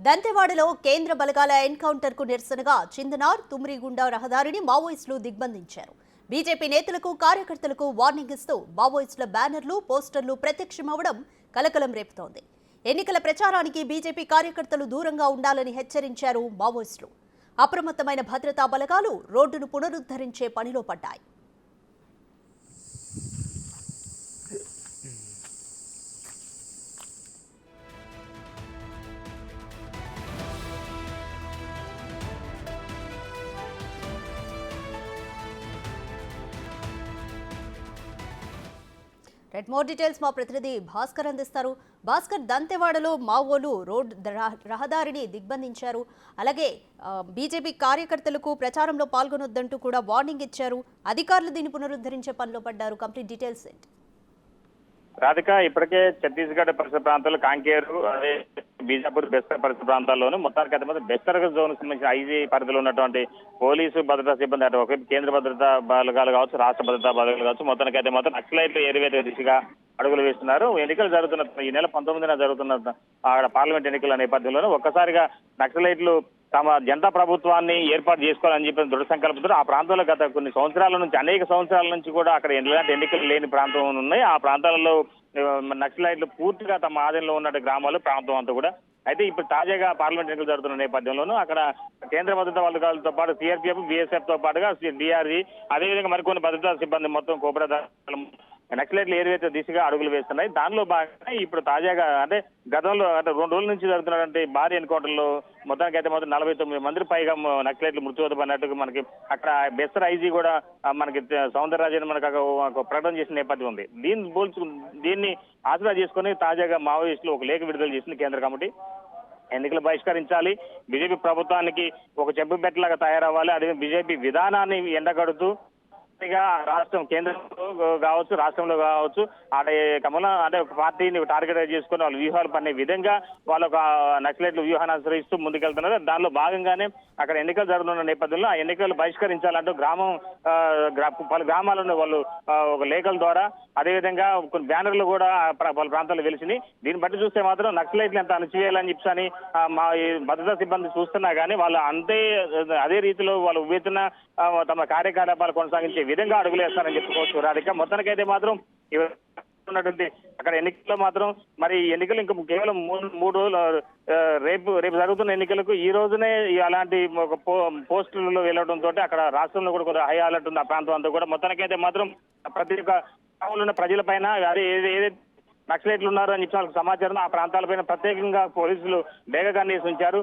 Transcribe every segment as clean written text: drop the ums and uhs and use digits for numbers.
దంతెవాడలో కేంద్ర బలగాల ఎన్కౌంటర్ కు నిరసనగా చిందనార్ తుమ్రిగుండ రహదారిని మావోయిస్టులు దిగ్బంధించారు. బీజేపీ నేతలకు కార్యకర్తలకు వార్నింగ్ ఇస్తూ మావోయిస్టుల బ్యానర్లు పోస్టర్లు ప్రత్యక్షమవడం కలకలం రేపుతోంది. ఎన్నికల ప్రచారానికి బీజేపీ కార్యకర్తలు దూరంగా ఉండాలని హెచ్చరించారు మావోయిస్టులు. అప్రమత్తమైన భద్రతా బలగాలు రోడ్డును పునరుద్ధరించే పనిలో పడ్డాయి. మోర్ డీటెయిల్స్ మా ప్రతినిధి భాస్కర్ అందిస్తారు. భాస్కర్, దంతెవాడలో మావోలు రహదారిని దిగ్బంధించారు. అలాగే బీజేపీ కార్యకర్తలకు ప్రచారంలో పాల్గొనొద్దంటూ కూడా వార్నింగ్ ఇచ్చారు. అధికారులు దీన్ని పునరుద్ధరించే పనిలో పడ్డారు. కంప్లీట్ డీటెయిల్స్ ఏంటి? రాధిక, ఇప్పటికే ఛత్తీస్గఢ్ పరిసర ప్రాంతాలు కాంకేరు, అదే బీజాపూర్ బెస్తర్ పరిసర ప్రాంతాల్లోనూ మొత్తానికి అయితే బెస్తర్ జోన్ సంబంధించిన ఐజీ పరిధిలో ఉన్నటువంటి పోలీసు భద్రతా సిబ్బంది అటు ఒకవైపు కేంద్ర భద్రతా బలగాలు కావచ్చు, రాష్ట్ర భద్రతా బలగాలు కావచ్చు, మొత్తానికి అయితే మాత్రం నక్సలైట్లు ఏరివేత దిశగా అడుగులు వేస్తున్నారు. ఎన్నికలు జరుగుతున్న ఈ నెల 19న జరుగుతున్న అక్కడ పార్లమెంట్ ఎన్నికల నేపథ్యంలోనూ ఒక్కసారిగా నక్సలైట్లు తమ జనతా ప్రభుత్వాన్ని ఏర్పాటు చేసుకోవాలని చెప్పి దృఢ సంకల్పంతో ఆ ప్రాంతంలో గత కొన్ని సంవత్సరాల నుంచి అనేక సంవత్సరాల నుంచి కూడా అక్కడ ఎలాంటి ఎన్నికలు లేని ప్రాంతం ఉన్నాయి. ఆ ప్రాంతాలలో నక్సలైట్లు పూర్తిగా తమ ఆధీనంలో ఉన్న గ్రామాలు ప్రాంతం అంతా కూడా. అయితే ఇప్పుడు తాజాగా పార్లమెంట్ ఎన్నికలు జరుగుతున్న నేపథ్యంలోనూ అక్కడ కేంద్ర భద్రతా బలగాలతో పాటు సిఆర్పీఎఫ్, బీఎస్ఎఫ్ తో పాటుగా డిఆర్జీ, అదేవిధంగా మరికొన్ని భద్రతా సిబ్బంది మొత్తం కోబ్రా నక్సలైట్లు ఏరివేత దిశగా అడుగులు వేస్తున్నాయి. దానిలో భాగంగా ఇప్పుడు తాజాగా అంటే గతంలో అంటే 2 రోజుల నుంచి జరుగుతున్నటువంటి భారీ ఎన్కౌంటర్లో మొత్తానికి అయితే మాత్రం 49 మంది పైగా నక్సలైట్లు మృత్యువత పడినట్టుగా మనకి అక్కడ బెస్తర్ ఐజీ కూడా మనకి సౌందరరాజన్ మనకు ఒక ప్రకటన చేసిన నేపథ్యం ఉంది. దీన్ని ఆసరా చేసుకుని తాజాగా మావోయిస్టులు ఒక లేఖ విడుదల చేసింది కేంద్ర కమిటీ. ఎన్నికలు బహిష్కరించాలి, బీజేపీ ప్రభుత్వానికి ఒక చెంపు బెట్టలాగా తయారవ్వాలి, అదే బీజేపీ విధానాన్ని ఎండగడుతూ రాష్ట్రం కేంద్రంలో కావచ్చు, రాష్ట్రంలో కావచ్చు, అంటే అంటే ఒక పార్టీని టార్గెట్ చేసుకుని వాళ్ళు వ్యూహాలు పన్నే విధంగా వాళ్ళు ఒక నక్సలైట్లు వ్యూహాన్ని అనుసరిస్తూ ముందుకెళ్తున్నారు. దానిలో భాగంగానే అక్కడ ఎన్నికలు జరుగుతున్న నేపథ్యంలో ఆ ఎన్నికలు బహిష్కరించాలంటూ పలు గ్రామాలను వాళ్ళు ఒక లేఖల ద్వారా అదేవిధంగా కొన్ని బ్యానర్లు కూడా పలు ప్రాంతాల్లో వెలిసినాయి. దీన్ని బట్టి చూస్తే మాత్రం నక్సలైట్లు ఎంత అణచివేయాలని చెప్పని మా భద్రతా సిబ్బంది చూస్తున్నా కానీ వాళ్ళు అదే రీతిలో వాళ్ళు ఉవ్వెత్తున తమ కార్యకలాపాలు కొనసాగించే విధంగా అడుగులు వేస్తారని చెప్పుకోవచ్చు. రాధిక, మొత్తానికైతే మాత్రం ఉన్నటువంటి అక్కడ ఎన్నికల్లో మాత్రం మరి ఎన్నికలు ఇంకా కేవలం 3 రోజులు రేపు జరుగుతున్న ఎన్నికలకు ఈ రోజునే అలాంటి ఒక పోస్టులలో వెళ్ళడంతో అక్కడ రాష్ట్రంలో కూడా కొంత హై అలర్ట్ ఉంది ఆ ప్రాంతం అంతా కూడా. మొత్తానికైతే మాత్రం ప్రతి ఒక్క ఉన్న ప్రజల పైన అదే ఏదైతే నక్సలైట్లు ఉన్నారు అని చెప్పిన సమాచారం ఆ ప్రాంతాలపైన ప్రత్యేకంగా పోలీసులు బేగగాన్ని ఉంచారు.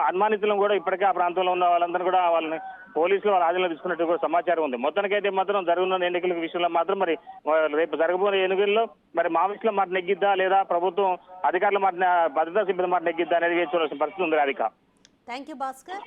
అనుమానితులను కూడా ఇప్పటికే ఆ ప్రాంతంలో ఉన్న వాళ్ళందరూ కూడా వాళ్ళని పోలీసులు వాళ్ళ ఆధీనంలో తీసుకున్నట్టు కూడా సమాచారం ఉంది. మొత్తానికైతే మాత్రం జరుగుతున్న ఎన్నికల విషయంలో మాత్రం మరి రేపు జరగబోయే ఎన్నికల్లో మరి మావోయిస్టుల మాట నెగ్గిద్దా లేదా ప్రభుత్వం అధికారుల మాట భద్రతా సిబ్బంది మాట నెగ్గిద్దా అనేది చూడాల్సిన పరిస్థితి ఉంది. Radhika, thank you Bhaskar.